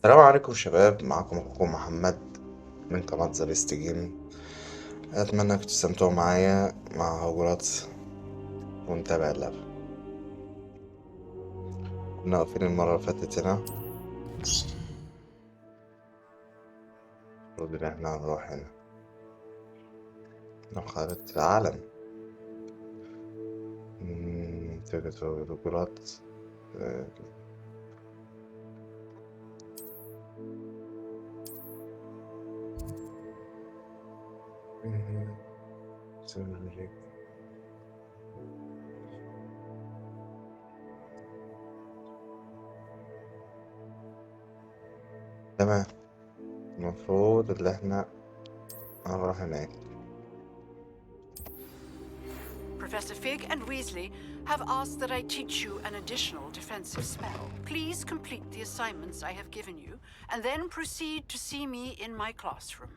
السلام عليكم شباب، معكم اخوكم محمد من قناة ذا بيست جيم. اتمنى انكم تستمتعوا معايا مع هوجوراتس ونتابع اللعبة. كنا واقفين المرة اللي فاتت هنا، المفروض ان احنا هنروح هنا نروح خارطة العالم. تقدر هوجوراتس. تمام، المفروض ان احنا هنروح هناك. Professor Fig and Weasley have asked that I teach you an additional defensive spell. Please complete the assignments I have given you, and then proceed to see me in my classroom.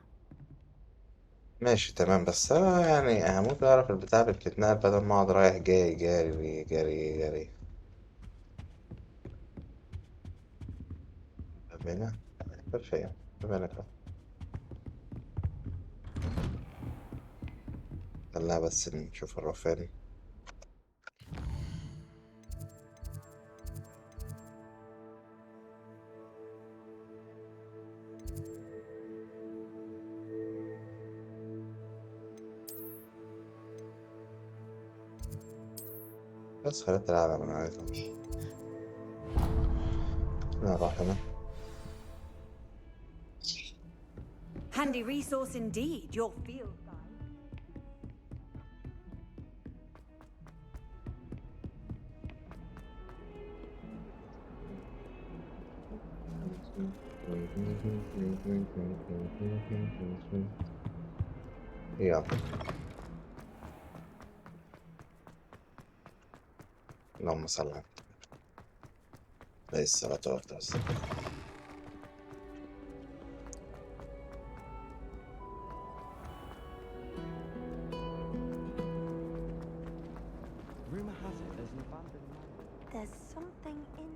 ماشي تمام، بس انا يعني هموت اعرف البتاع اللي بتتنقل بدل ما اقعد رايح جاي جاري جاري جاري. طب هنا فين؟ طب هنا كده. خلينا بس نشوف نروح فين. بس خليت العالم انا عايزها. نروح هنا. Handy resource indeed, your field guide. يلا، اللهم صل على عليه الصلاة والسلام. Rumor has it there's an abandoned mine. There's something in.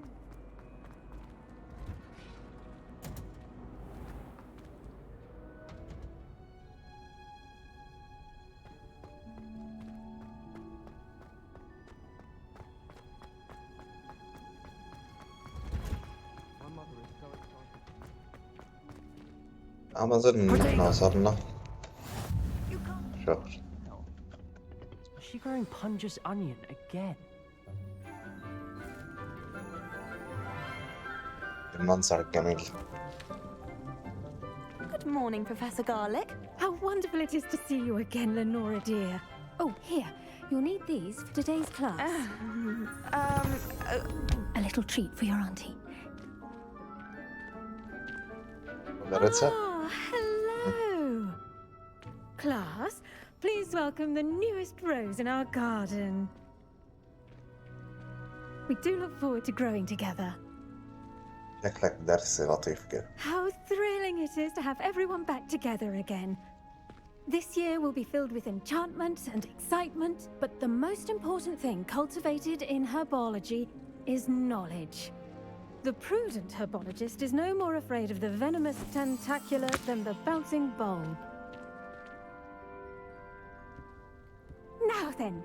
My mother is so excited. أما أظن إن إحنا وصلنا You can't. شهر. Is she growing Punja's onion again? المنظر الجميل. Good morning, Professor Garlick. How wonderful it is to see you again, Lenora dear. Oh, here, you'll need these for today's class. A little treat for your auntie. ومدرسة. Ah, hello. Class, please welcome the newest rose in our garden. We do look forward to growing together. شكلك درس لطيف كده. How thrilling it is to have everyone back together again. This year will be filled with enchantment and excitement, but the most important thing cultivated in herbology is knowledge. The prudent herbologist is no more afraid of the venomous tentacular than the bouncing bulb. Now then,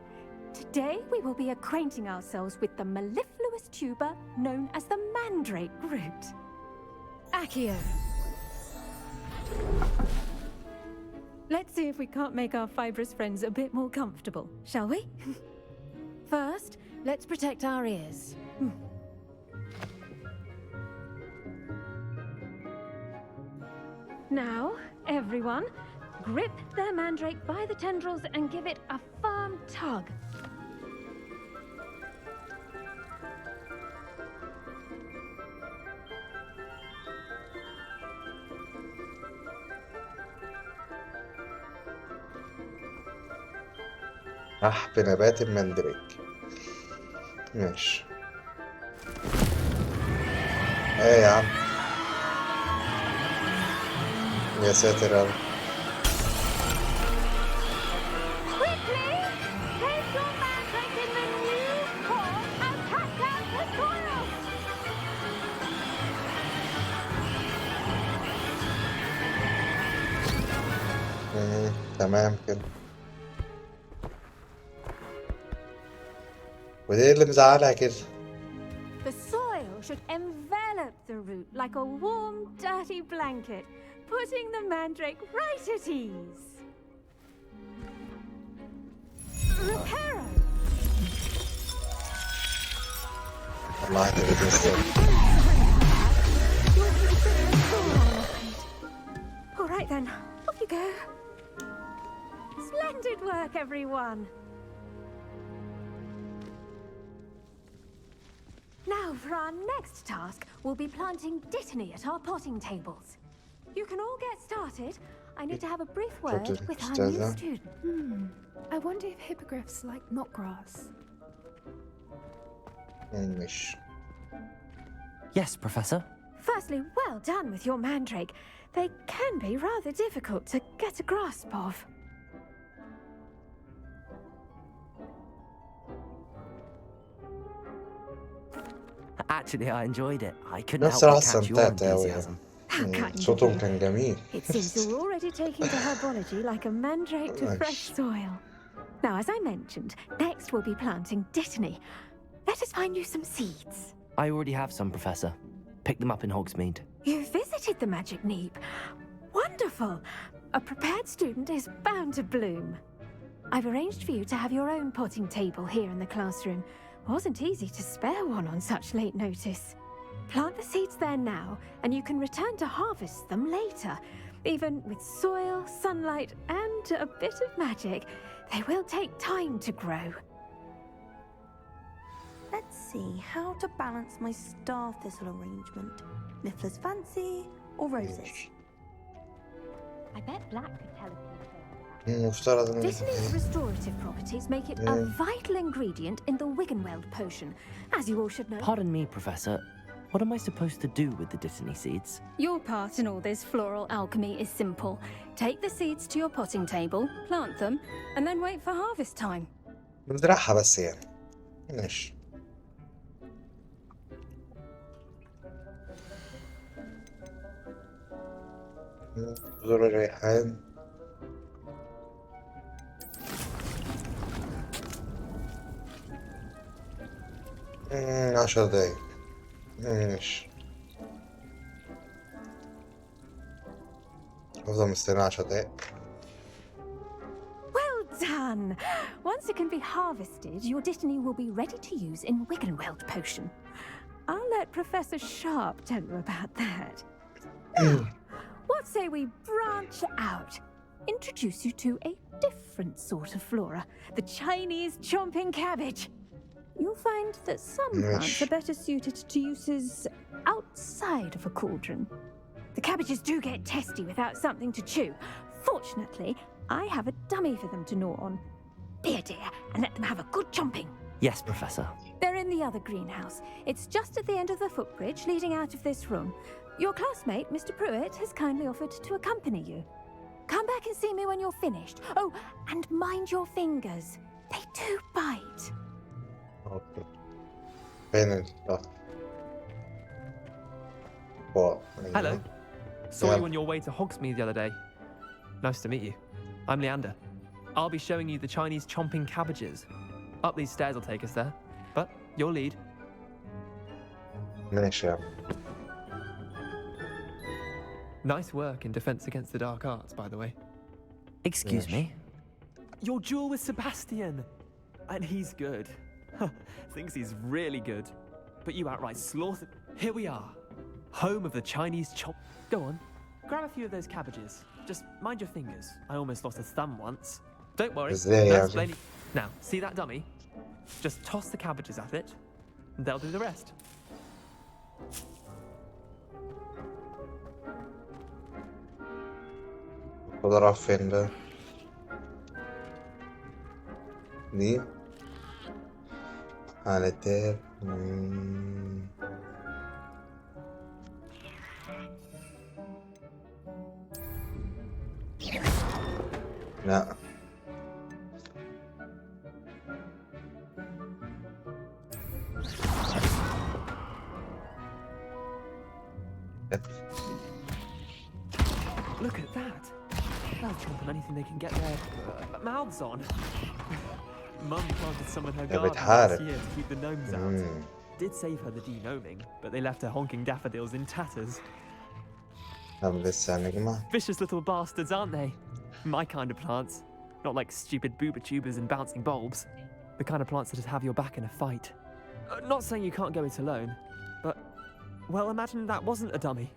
today we will be acquainting ourselves with the mellifluous tuber known as the mandrake root. Accio. Let's see if we can't make our fibrous friends a bit more comfortable, shall we? First, let's protect our ears. Now, everyone, grip their mandrake by the tendrils and give it a firm tug. راح بنبات المندريك. ماشي. ايه يا عم، يا ساتر يا رب. Quickly, place your mandrake in the new pot and pack out the soil. تمام كده. ودي اللي مزعلها كده. The soil should envelop the root like a warm, dirty blanket, putting the mandrake right at ease. Reparo! طلعت الريدوستر. All right then, off you go. Splendid work, everyone. Now for our next task, we'll be planting dittany at our potting tables. You can all get started. I need to have a brief word with our new student. I wonder if hippogriffs like knotgrass. مش. Yes, Professor. Firstly, well done with your mandrake. They can be rather difficult to get a grasp of. Actually, I enjoyed it. I couldn't help نفس but catch your استمتعت أوي. enthusiasm. صوتهم كان جميل. It seems you're already taking to herbology like a mandrake to fresh soil. Now, as I mentioned, next we'll be planting dittany. Let us find you some seeds. I already have some, Professor. Picked them up in Hogsmeade. You visited the Magic Neep. Wonderful! A prepared student is bound to bloom. I've arranged for you to have your own potting table here in the classroom. Wasn't easy to spare one on such late notice. Plant the seeds there now, and you can return to harvest them later. Even with soil, sunlight, and a bit of magic, they will take time to grow. Let's see how to balance my star thistle arrangement. Niffler's fancy or roses? I bet Black could tell a few tales. مفترض Dittany's restorative properties make it a vital ingredient in the Wiggenweld potion, as you all should know. Pardon me, Professor. What am I supposed to do with the dittany seeds? Your part in all this floral alchemy is simple. Take the seeds to your potting table, plant them, and then wait for harvest time. بنزرعها بس يعني. ماشي. بذور الريحان. 10 دقايق. ماشي. أفضل مستني 10 دقايق. Well done! Once it can be harvested, your dittany will be ready to use in Wiggenweld potion. I'll let Professor Sharp tell you about that. Now, what say we branch out? Introduce you to a different sort of flora, the Chinese chomping cabbage. You'll find that some plants are better suited to uses outside of a cauldron. The cabbages do get testy without something to chew. Fortunately, I have a dummy for them to gnaw on. Be a dear and let them have a good chomping. Yes, Professor. They're in the other greenhouse. It's just at the end of the footbridge leading out of this room. Your classmate, Mr. Pruitt, has kindly offered to accompany you. Come back and see me when you're finished. Oh, and mind your fingers. They do bite. Okay. فين الأخ؟ Hello. Saw you on your way to Hogsmeade the other day. Nice to meet you. I'm Leander. I'll be showing you the Chinese chomping cabbages. Up these stairs will take us there. But your lead. ماشي يا عم. Nice work in Defense Against the Dark Arts, by the way. Excuse me? Your duel with Sebastian! And he's good. Thinks he's really good. But you outright slaughtered. Here we are. Home of the Chinese chop. Go on. Grab a few of those cabbages. Just mind your fingers. I almost lost a thumb once. Don't worry. Yeah. Now, see that dummy? Just toss the cabbages at it, and they'll do the rest. خضرة فين ده؟ دي على التاب. لا Look at that. They'll chomp on anything they can get their mouths on. Mum planted some in her garden last year to keep the gnomes out. Did save her the denoming, but they left her honking daffodils in tatters. Vicious little bastards, aren't they? My kind of plants. Not like stupid booba tubers and bouncing bulbs. The kind of plants that just have your back in a fight. Not saying you can't go it alone, but, well, imagine that wasn't a dummy.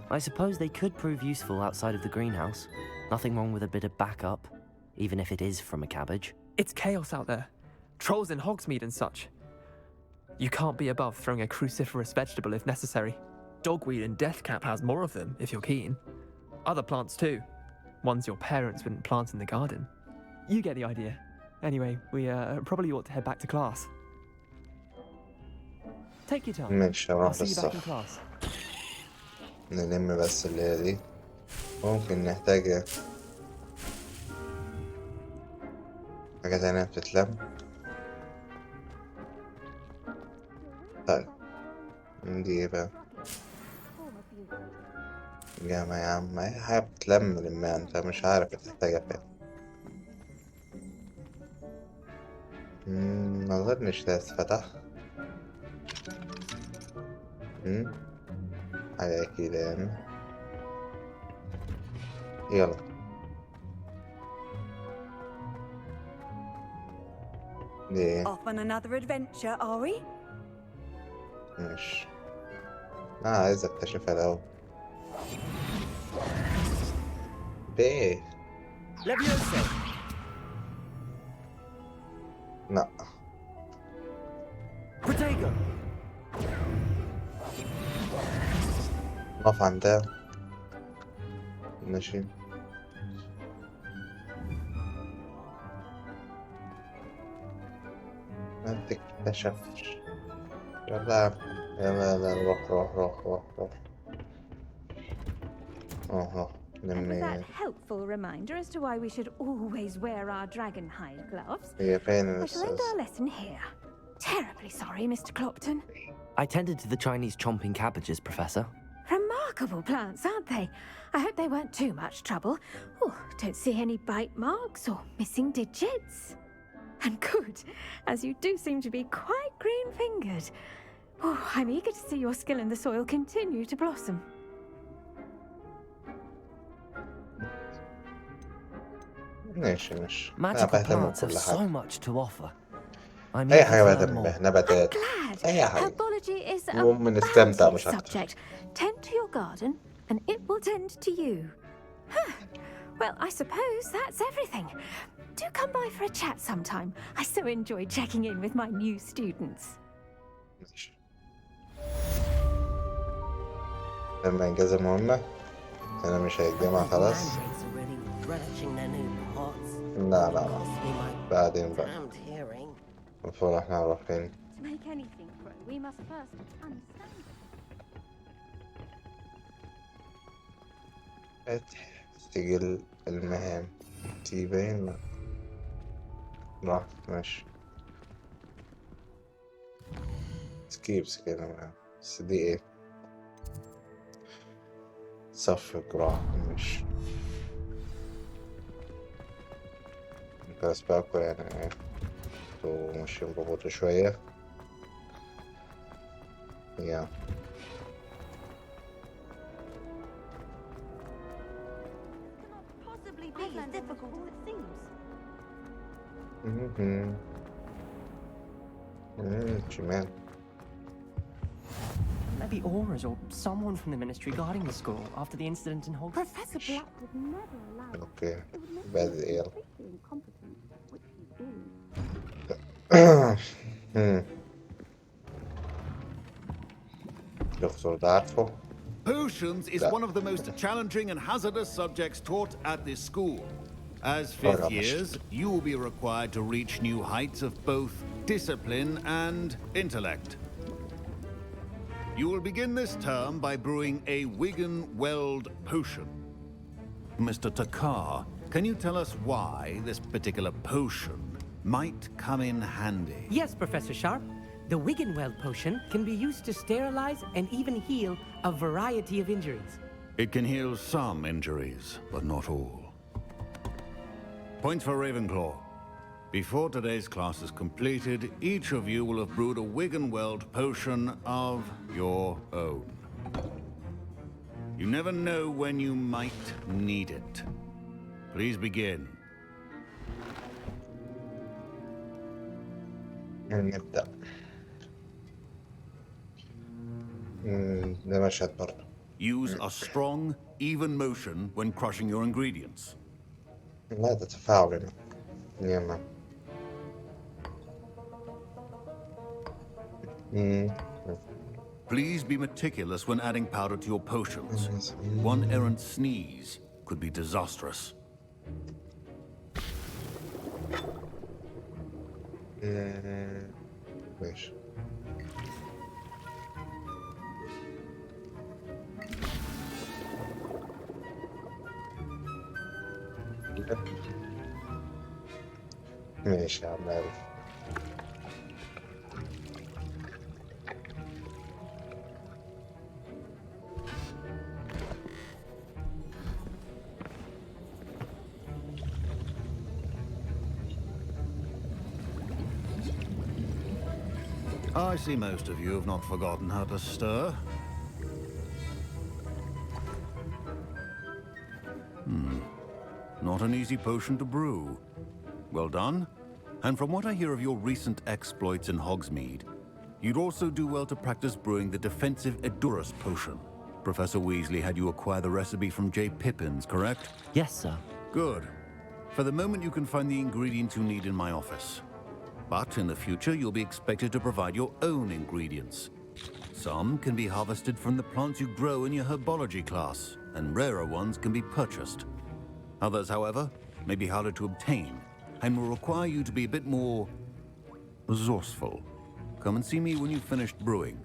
I suppose they could prove useful outside of the greenhouse. Nothing wrong with a bit of backup, even if it is from a cabbage. It's chaos out there. Trolls in Hogsmeade and such. You can't be above throwing a cruciferous vegetable if necessary. Dogweed and deathcap has more of them, if you're keen. Other plants too. Ones your parents wouldn't plant in the garden. You get the idea. Anyway, we probably ought to head back to class. Take your time. I'll see you back in class. نلم بس اللي هي دي. ممكن نحتاج حاجة تانية بتتلم. طيب دي ايه بقى؟ جامعة يا عم، اي حاجة بتتلم لما انت مش عارف تحتاجها فين. مظنش ده اتفتح. حاجة أكيدة يعني. يلا دي Off on another adventure, are we? مش أنا عايز أكتشفها الأول. بيه لأ نقف عندها. ماشي ما تكتشفش. يلا يلا روح. That helpful reminder as to why we should always wear our dragon hide gloves. هي فين We shall end our lesson here. Terribly sorry, Mr. Clopton. I tended to the Chinese chomping cabbages, Professor. Remarkable plants, aren't they? I hope they weren't too much trouble. Oh, don't see any bite marks or missing digits. And good, as you do seem to be quite green-fingered. Oh, I'm eager to see your skill in the soil continue to blossom. ماشي. Magical plants have so much to offer. أي حاجة بهتم بها، نباتات، أي حاجة. Herbology is a المهم نستمتع bounty مش أكتر. subject. Tend to your garden, and it will tend to you. Well, I suppose that's everything. Do come by for a chat sometime. I so enjoy checking in with my new students. لما إنجاز المهمة أنا مش هيتجمع خلاص. لا بعدين بقى. المفروض احنا نروح فين؟ To make anything grow, we must first understand it. سجل المهام تبين راح ماشي. سكيب سجل المهام بس دي ايه؟ صف جراح ماشي. بس باكل يعني ايه وماشيين ببطء شوية. يا شمال. Maybe Auras or someone from the ministry guarding the school after the incident in Hogwarts. Professor Black would never allow اوكي بعد ايه دكتور ده عارفه. Potions is one of the most challenging and hazardous subjects taught at this school. As fifth years, you will be required to reach new heights of both discipline and intellect. You will begin this term by brewing a Wigan-Weld potion. Mr. Takar, can you tell us why this particular potion might come in handy? Yes, Professor Sharp. The Wiggenweld potion can be used to sterilize and even heal a variety of injuries. It can heal some injuries, but not all. Points for Ravenclaw. Before today's class is completed, each of you will have brewed a Wiggenweld potion of your own. You never know when you might need it. Please begin. نبدأ. ده مشهد برضه. Use a strong, even motion when crushing your ingredients. لا ده تفاعل هنا. يلا. Please be meticulous when adding powder to your potions. One errant sneeze could be disastrous. ماشي. ماشي يا عم عارف. I see most of you have not forgotten how to stir. Not an easy potion to brew. Well done. And from what I hear of your recent exploits in Hogsmeade, you'd also do well to practice brewing the defensive Edurus potion. Professor Weasley had you acquire the recipe from J. Pippin's, correct? Yes, sir. Good. For the moment, you can find the ingredients you need in my office. But in the future, you'll be expected to provide your own ingredients. Some can be harvested from the plants you grow in your herbology class, and rarer ones can be purchased. Others, however, may be harder to obtain, and will require you to be a bit more resourceful. Come and see me when you've finished brewing,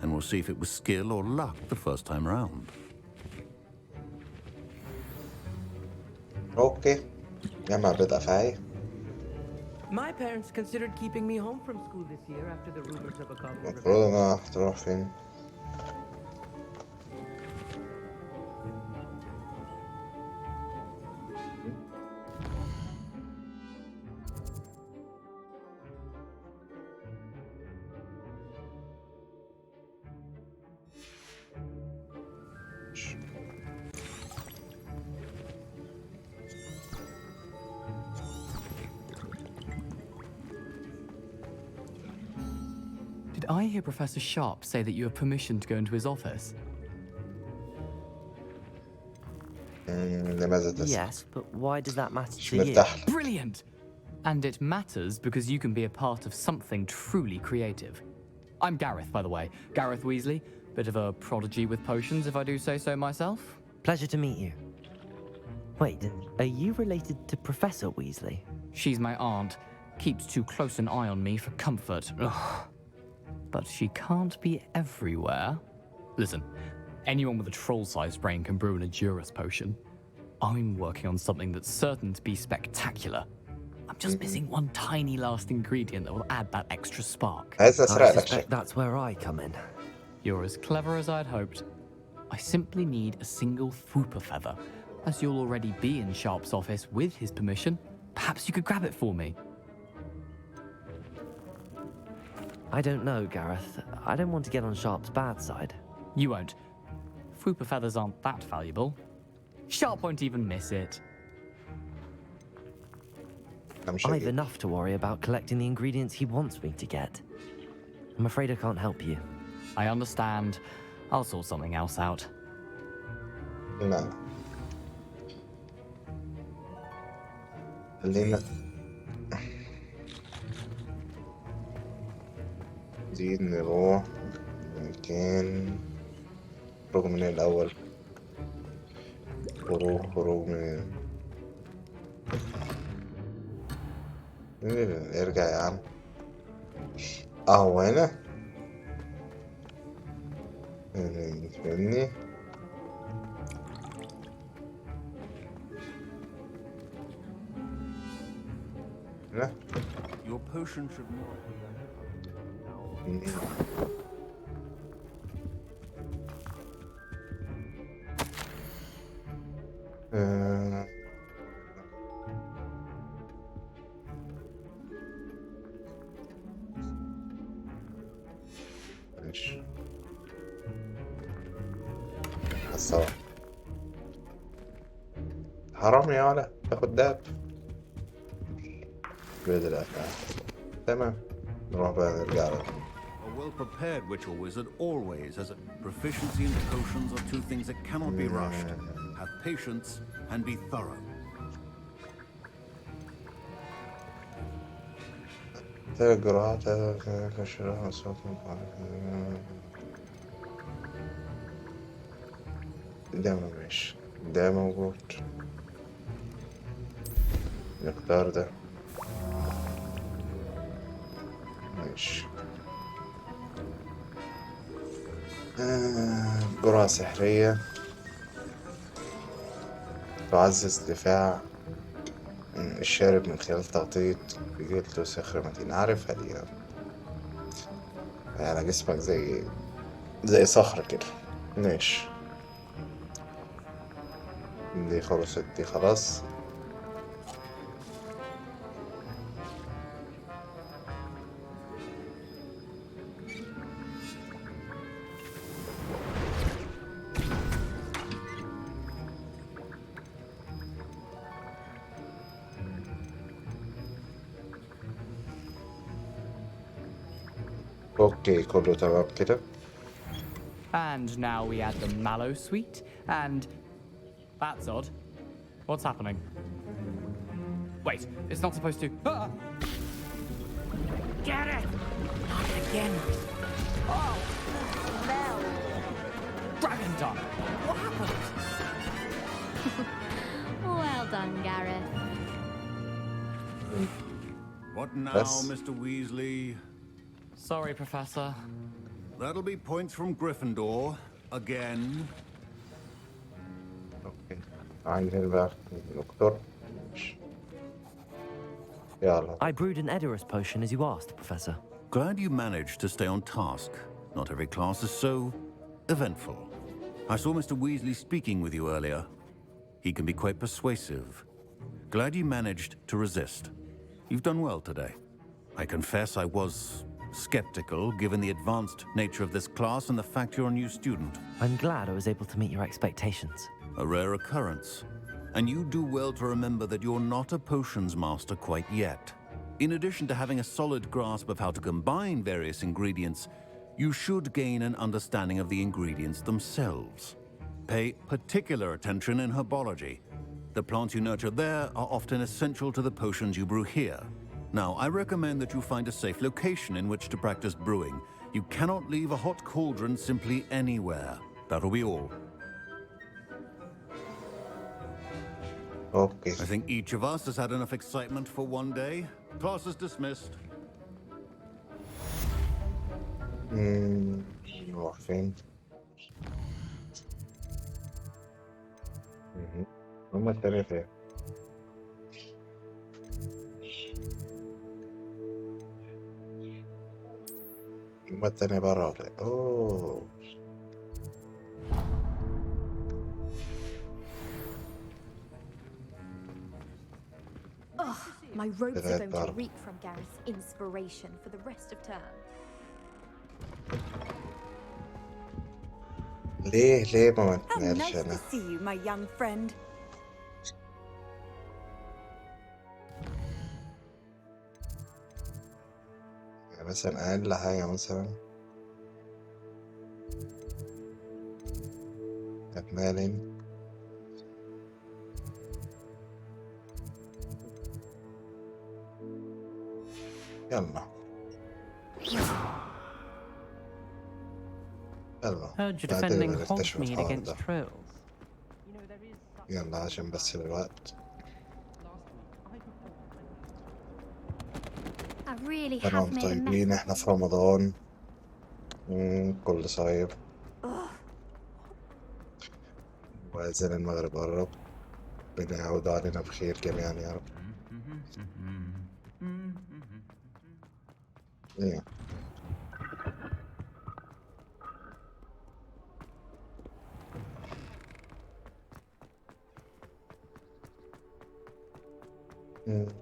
and we'll see if it was skill or luck the first time round. اوكي. جمع بدء فعالي. My parents considered keeping me home from school this year after the rumors of a copy. المفروض انا هروح فين؟ Did I hear Professor Sharp say that you have permission to go into his office? لماذا تسأل؟ Yes, but why does that matter مش to you? مرتاح. Brilliant! And it matters because you can be a part of something truly creative. I'm Gareth, by the way. Gareth Weasley. Bit of a prodigy with potions, if I do say so myself. Pleasure to meet you. Wait, are you related to Professor Weasley? She's my aunt. Keeps too close an eye on me for comfort. Ugh. But she can't be everywhere. Listen, anyone with a troll-sized brain can brew an Edurus potion. I'm working on something that's certain to be spectacular. I'm just missing one tiny last ingredient that will add that extra spark. I suspect that's where I come in. You're as clever as I'd hoped. I simply need a single Fwooper feather. As you'll already be in Sharp's office with his permission, perhaps you could grab it for me. I don't know, Gareth. I don't want to get on Sharp's bad side. You won't. Fwooper feathers aren't that valuable. Sharp won't even miss it. I've enough to worry about collecting the ingredients he wants me to get. I'm afraid I can't help you. I understand. I'll sort something else out. لا. خلينا نزيد نروح مكان خروج من الأول خروج من ارجع يا عم اهو هنا فاهمني Your potion should ماشي الصراحة حرام يا ولا تاخد دهب بيد الأفعال. تمام نروح بقى نرجع له. A well-prepared witch or wizard always has a proficiency in potions are two things that cannot be rushed. Have patience and be thorough. الجرعات كشرها صوت ده ماشي ده موجود نختار ده ماشي جرعة سحرية تعزز دفاع الشارب من خلال تغطية جلده صخر متين. عارفها دي يعني جسمك زي صخر كده. ماشي دي خلصت دي خلاص. اوكي كله تمام كده. And now we add the mallow sweet, and that's odd. What's happening? Wait, it's not supposed to. Ah! Get it! Not again. Oh! Smell! Dragon tongue! What happened? Well done, Gareth. What now, Yes. Mr. Weasley? Sorry, Professor. That'll be points from Gryffindor again. اوكي عايزين بقى دكتور. يلا. I brewed an Edorus potion as you asked, Professor. Glad you managed to stay on task. Not every class is so eventful. I saw Mr. Weasley speaking with you earlier. He can be quite persuasive. Glad you managed to resist. You've done well today. I confess I was skeptical given the advanced nature of this class and the fact you're a new student. I'm glad I was able to meet your expectations. A rare occurrence. And you do well to remember that you're not a potions master quite yet. In addition to having a solid grasp of how to combine various ingredients, you should gain an understanding of the ingredients themselves. Pay particular attention in herbology. The plants you nurture there are often essential to the potions you brew here. Now, I recommend that you find a safe location in which to practice brewing. You cannot leave a hot cauldron simply anywhere. That'll be all. اوكي I think each of us has had enough excitement for one day. Class is dismissed. نروح فين؟ هما التانية فين؟ هما التانية برا ولا إيه؟ اوه My robes are going to Bar. reek from Gareth's inspiration for the rest of term. ليه ما How متنقلش nice to أنا؟ see you, my young friend. يعني مثلا أقل حاجة مثلا أتنقل يلا يلا Heard you're بعدين defending نكتشف Hogsmeade الحوار against ده. trolls. يلا عشان بس الوقت. I really have تمام made a mess. طيبين احنا في رمضان كل صايم وأذان المغرب قرب. ربنا يعود علينا بخير جميعا يا رب. إيه.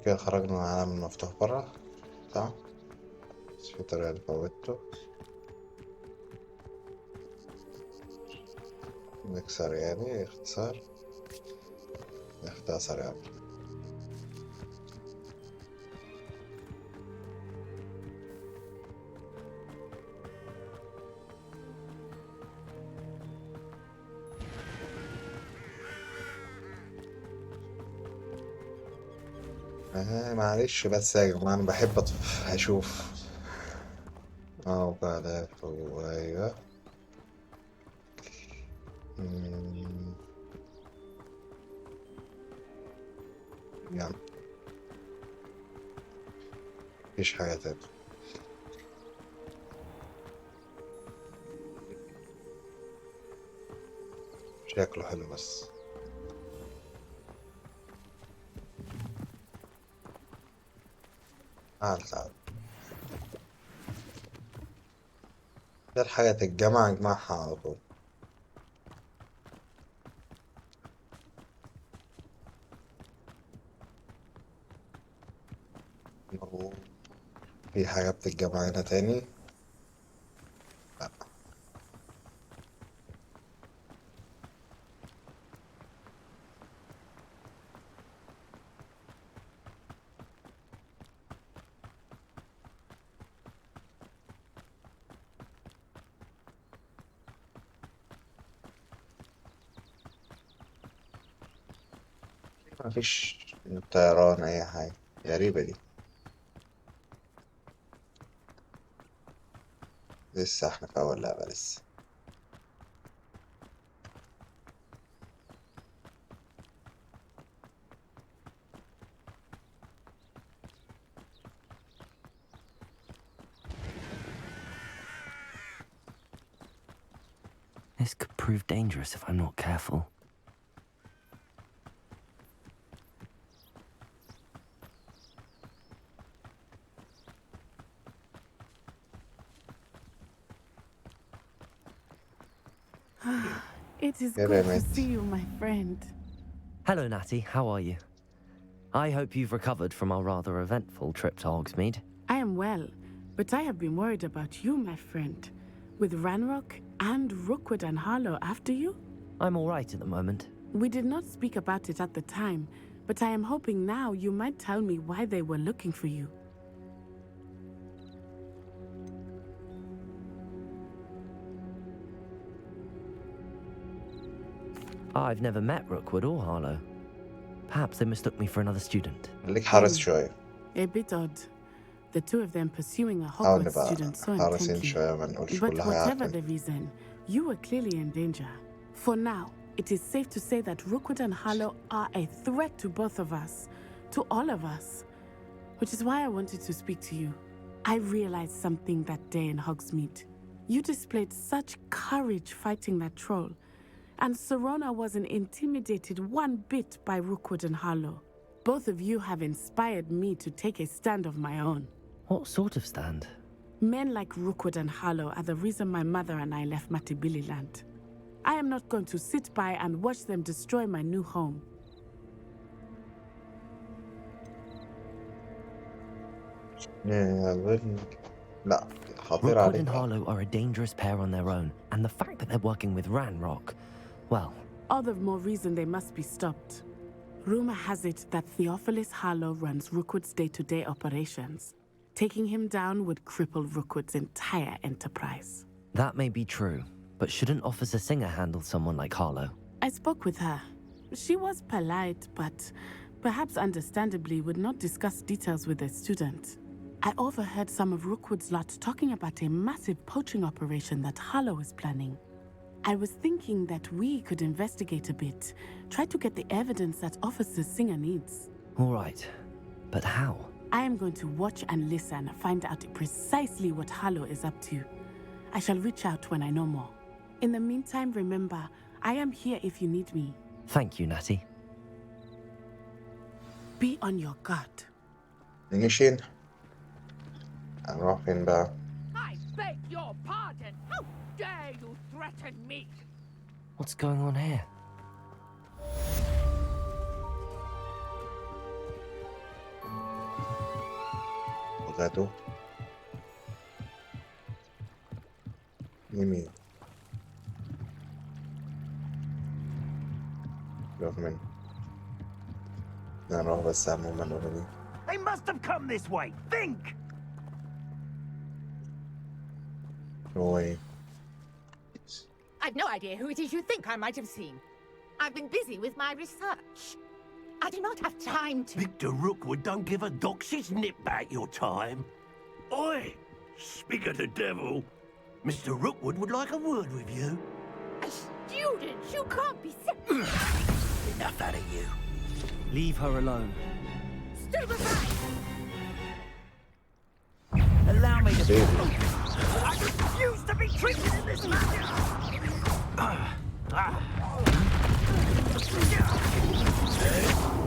كده خرجنا من العالم المفتوح برا، صح؟ بس في طريقة اللي فوتته. نكسر يعني اختصار، نختصر يعني. معلش بس يا جماعة أنا بحب أشوف وكده أيوه. يعني مفيش حاجة تاني. شكله حلو بس. تعال ده الحاجة تتجمع اجمعها على طول. في حاجة بتتجمع هنا تاني؟ لا. مفيش طيران أي حاجة، غريبة دي. لسه احنا في أول لعبة لسه. This could prove dangerous if I'm not careful. It is good to see you, my friend. Hello, Natty. How are you? I hope you've recovered from our rather eventful trip to Hogsmeade. I am well, but I have been worried about you, my friend. With Ranrock and Rookwood and Harlow after you? I'm all right at the moment. We did not speak about it at the time, but I am hoping now you might tell me why they were looking for you. I've never met Rookwood or Harlow. Perhaps they mistook me for another student. A bit odd. The two of them pursuing a Hogwarts student so intently. But whatever the reason, you were clearly in danger. For now, it is safe to say that Rookwood and Harlow are a threat to both of us, to all of us. Which is why I wanted to speak to you. I realized something that day in Hogsmeade. You displayed such courage fighting that troll. And Serona wasn't intimidated one bit by Rookwood and Harlow. Both of you have inspired me to take a stand of my own. What sort of stand? Men like Rookwood and Harlow are the reason my mother and I left Matibili land. I am not going to sit by and watch them destroy my new home. Rookwood and Harlow are a dangerous pair on their own, and the fact that they're working with Ranrock, well... All the more reason they must be stopped. Rumor has it that Theophilus Harlow runs Rookwood's day-to-day operations. Taking him down would cripple Rookwood's entire enterprise. That may be true, but shouldn't Officer Singer handle someone like Harlow? I spoke with her. She was polite, but perhaps understandably would not discuss details with a student. I overheard some of Rookwood's lot talking about a massive poaching operation that Harlow is planning. I was thinking that we could investigate a bit, try to get the evidence that Officer Singer needs. All right, but how? I am going to watch and listen, find out precisely what Harlow is up to. I shall reach out when I know more. In the meantime, remember, I am here if you need me. Thank you, Natty. Be on your guard. نيشين هنروح فين بقى؟ I beg your pardon. How dare you threaten me? What's going on here? غدو يمين روح منه نروح بس على المنورة دي. They must have come this way. Think! هو ايه؟ I've no idea who it is you think I might have seen. I've been busy with my research. I do not have time to... Victor Rookwood don't give a dox's nip back your time. Oi! Speak of the devil. Mr. Rookwood would like a word with you. A student? You can't be... Enough out of you. Leave her alone. Stupefy! Allow me to... I refuse to be treated in this manner!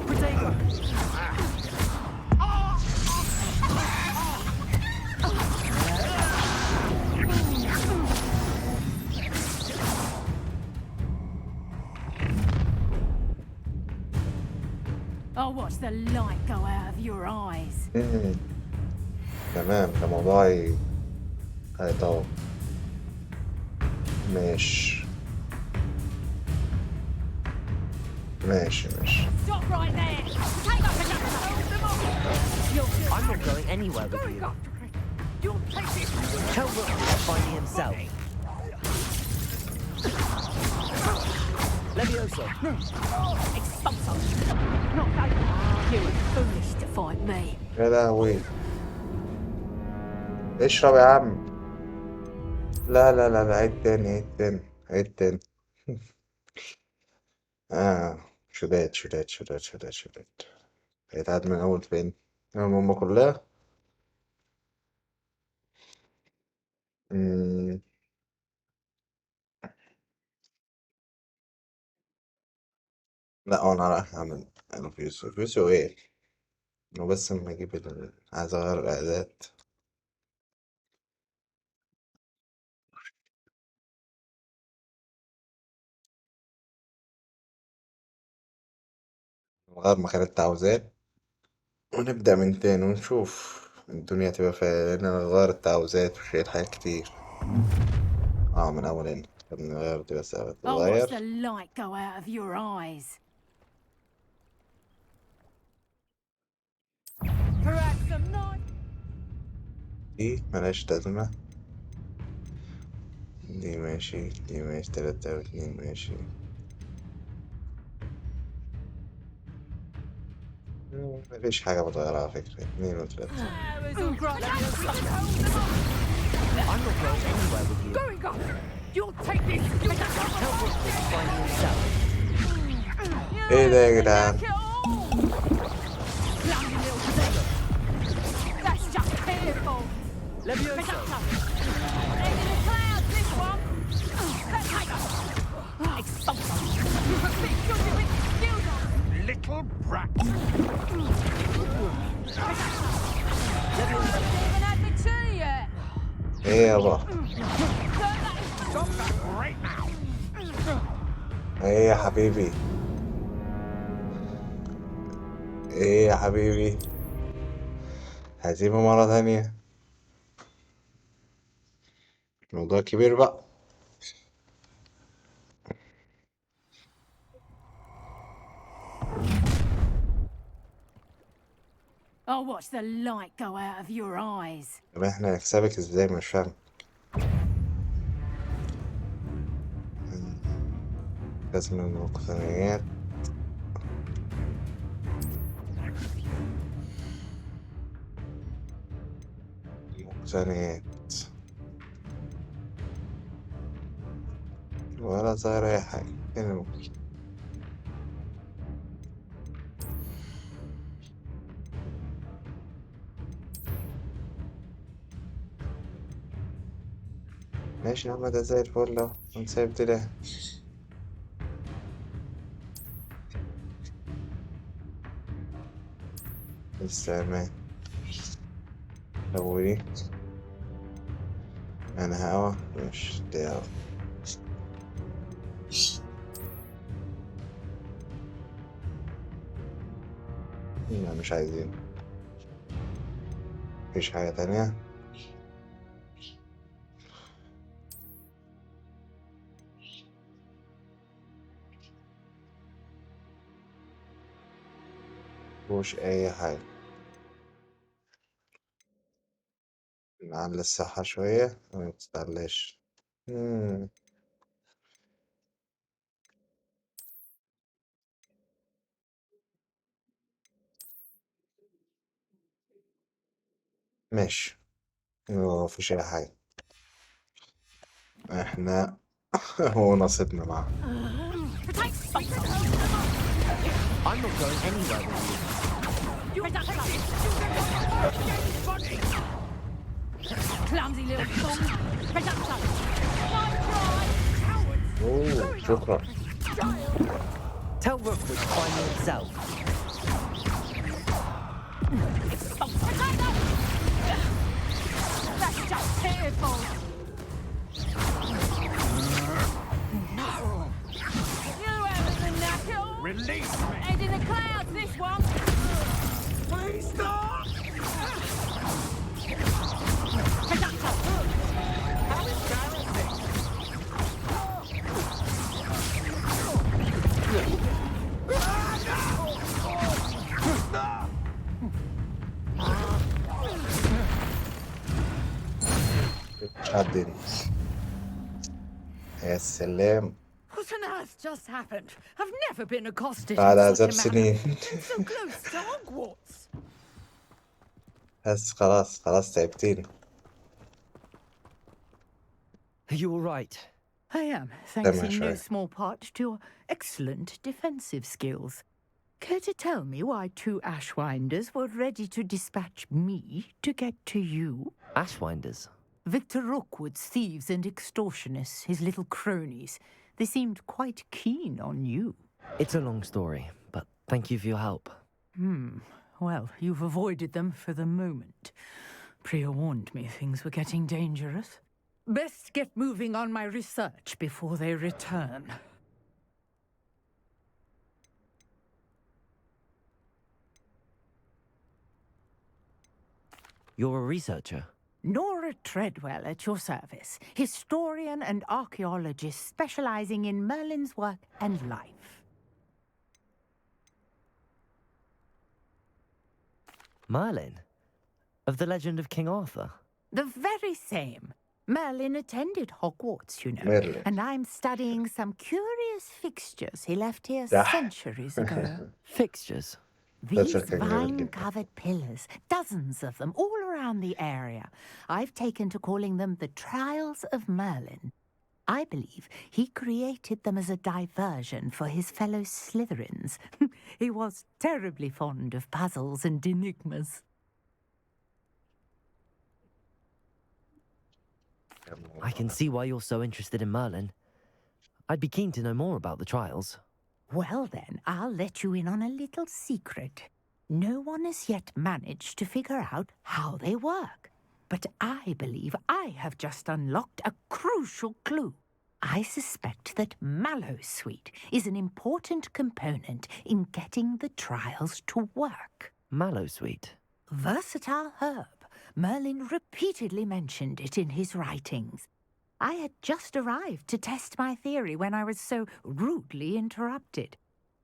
Protego! I'll watch the light go out of your eyes. تمام ده موضوعي هيطول ماشي ماشي ماشي Stop right there! Take up I'm not going anywhere with you. You'll take it! Tell Rookwood to find me himself. Levioso! Expulso! Not like you were foolish to fight me. يا لهوي اشرب يا عم لا لا لا لا عيد تاني عيد تاني عيد تاني شداد هيتعاد من أول فين؟ المهمة كلها؟ لا أنا رايح أعمل الفيوسو إيه؟ هو بس لما أجيب عايز أغير الإعداد نغير مكان التعويذات ونبدأ من تاني ونشوف الدنيا تبقى فيها لأن نغير التعويذات وشوية حاجات كتير من أول هنا نغير دي بس I'll watch تتغير the light go out of your eyes. Perhaps some night. دي ملهاش لازمة دي ماشي 3 و2 ماشي مفيش حاجة بتغيرها على فكرة 2 و3 I'm not going anywhere with you. Going up! You'll take this! Tell Rookwood to find me himself. ايه ده يا جدعان That's just fearful! Levioso! In the clouds, this one! Expulso! You have been good with it, Gilda! Little brat! Haven't even had my tea yet! ايه يابا Stop that right now! ايه يا حبيبي ايه يا حبيبي هسيبه مرة تانية الموضوع كبير بقى I'll watch the light go out of your eyes. طب احنا هنكسبك ازاي مش فاهم قسم المقتنيات ولا صار اي حاجة هنا ممكن ماشي يا عم ده زي الفل اهو ونسيب دي ليه استعمال دوري انا هوا مش دعوة لا مش عايزين مفيش حاجة تانية. مفيش أي حاجة. نعلي الصحة شوية متتعلاش. ماشي. مفيش أي حاجة. احنا هو نصيبنا معاه. I'm not going anywhere with you. Clumsy little fool. اوه شكرا. Tell Rookwood to find me himself. That's just fearful. You haven't been knuckle. Release me! Head in the clouds, this one. Please stop! How embarrassing. شادني. يا سلام. What on earth just happened? I've never been accosted بعد in عذاب such a manner. سنين. And so close to Hogwarts. بس خلاص تعبتيني. Are you all right? I am, thanks Damn, in no right. small part to your excellent defensive skills. Care to tell me why two Ashwinders were ready to dispatch me to get to you? Ashwinders? Victor Rookwood's thieves and extortionists, his little cronies. They seemed quite keen on you. It's a long story, but thank you for your help. Well, you've avoided them for the moment. Priya warned me things were getting dangerous. Best get moving on my research before they return. You're a researcher? Nora Treadwell at your service, historian and archaeologist specializing in Merlin's work and life. Merlin? Of the legend of King Arthur? The very same. Merlin attended Hogwarts, you know, Merlin. and I'm studying some curious fixtures he left here Yeah. centuries ago. Fixtures? These That's okay, vine-covered pillars, dozens of them, all around the area. I've taken to calling them the Trials of Merlin. I believe he created them as a diversion for his fellow Slytherins. He was terribly fond of puzzles and enigmas. I can see why you're so interested in Merlin. I'd be keen to know more about the trials. Well then, I'll let you in on a little secret. No one has yet managed to figure out how they work. But I believe I have just unlocked a crucial clue. I suspect that Mallowsweet is an important component in getting the trials to work. Mallowsweet? Versatile herb. Merlin repeatedly mentioned it in his writings. I had just arrived to test my theory when I was so rudely interrupted.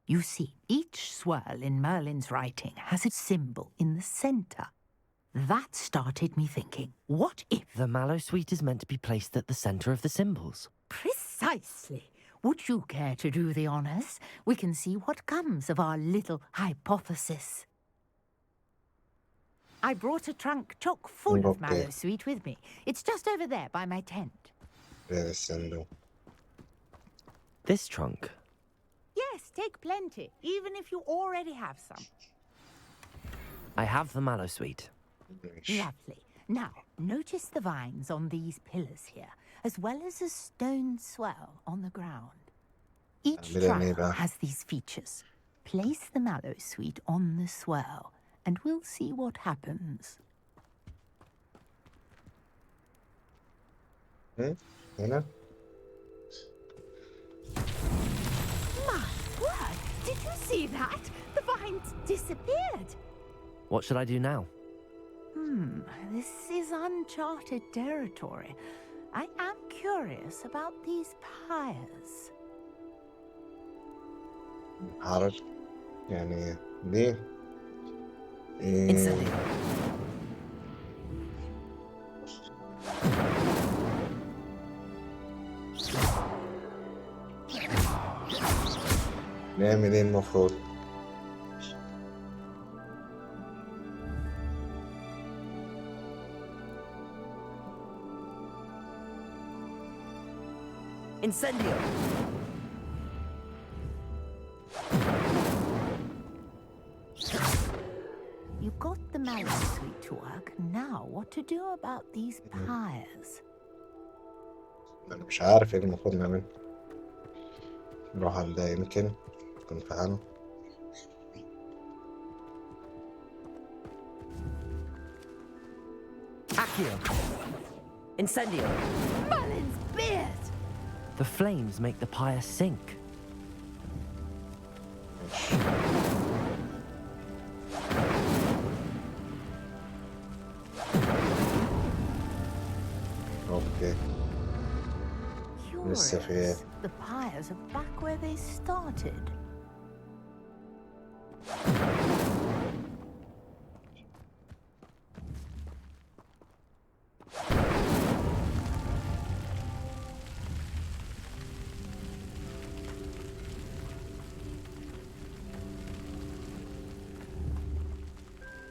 You see, each swirl in Merlin's writing has a symbol in the center. That started me thinking, what if... The Mallowsweet is meant to be placed at the center of the symbols. Precisely. Would you care to do the honors? We can see what comes of our little hypothesis. I brought a trunk chock full of Okay. Mallowsweet with me. It's just over there by my tent. This trunk? Yes, take plenty, even if you already have some. I have the Mallowsweet. Lovely. Now, notice the vines on these pillars here, as well as a stone swell on the ground. Each trial has these features. Place the Mallowsweet on the swell, and we'll see what happens. هنا My word! Did you see that? The vines disappeared. What should I do now? This is uncharted territory. I am curious about these pyres. عارف يعني ليه؟ نعمل ايه المفروض؟ Incendio! You got the mallow suite to work. Now, what to do about these pyres? أنا مش عارف ايه المفروض نعمل. نروح عند ده يمكن تكون في حاله. Accio! Incendio! Merlin's beard! The flames make the pyre sink. اوكي. لسه في The pyres are back where they started.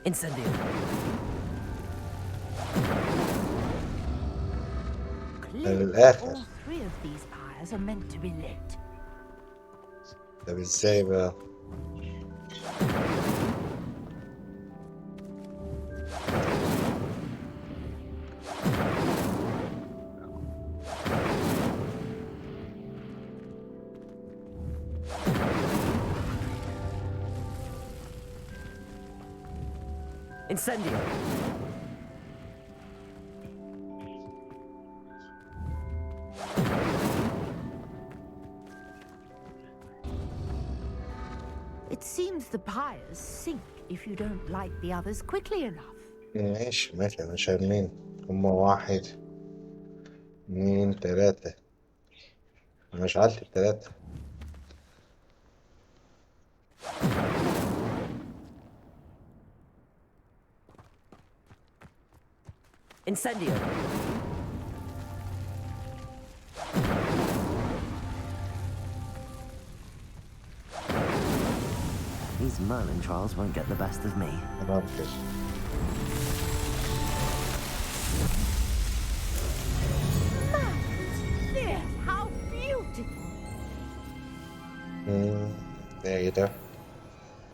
Incendio! للآخر. All three of these pyres are meant to be lit. طب ازاي بقى؟ Incendio! It seems the pyres sink if you don't light the others quickly enough. ماشي ماشي أنا شايفين هما 1 2 3 أنا مش عارف ال3. Incendio! These Merlin trials won't get the best of me. Yes, how beautiful! There you go.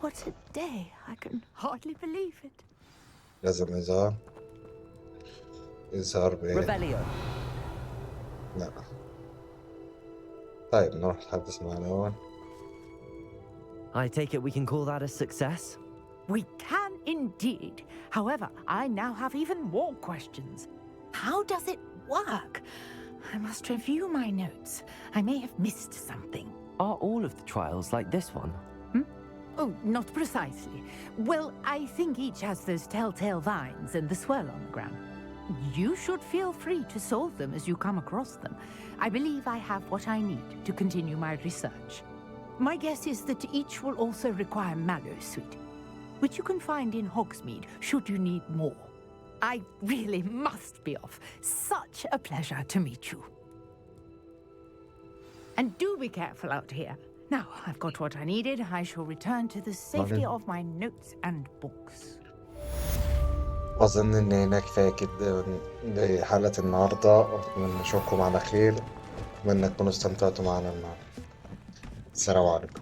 What a day! I can hardly believe it. لازم إظهار Revelio. لا. طيب نروح نتحدث مع الأول. I take it we can call that a success? We can indeed. However, I now have even more questions. How does it work? I must review my notes. I may have missed something. Are all of the trials like this one? Oh, not precisely. Well, I think each has those telltale vines and the swirl on the ground. You should feel free to solve them as you come across them. I believe I have what I need to continue my research. My guess is that each will also require mallow suite, which you can find in Hogsmeade should you need more. I really must be off. Such a pleasure to meet you. And do be careful out here. Now, I've got what I needed. I shall return to the safety of my notes and books. أظن إن هنا كفاية كده لحلقة النهاردة. أتمنى أشوفكم على خير. أتمنى تكونوا استمتعتوا معنا النهاردة. السلام عليكم.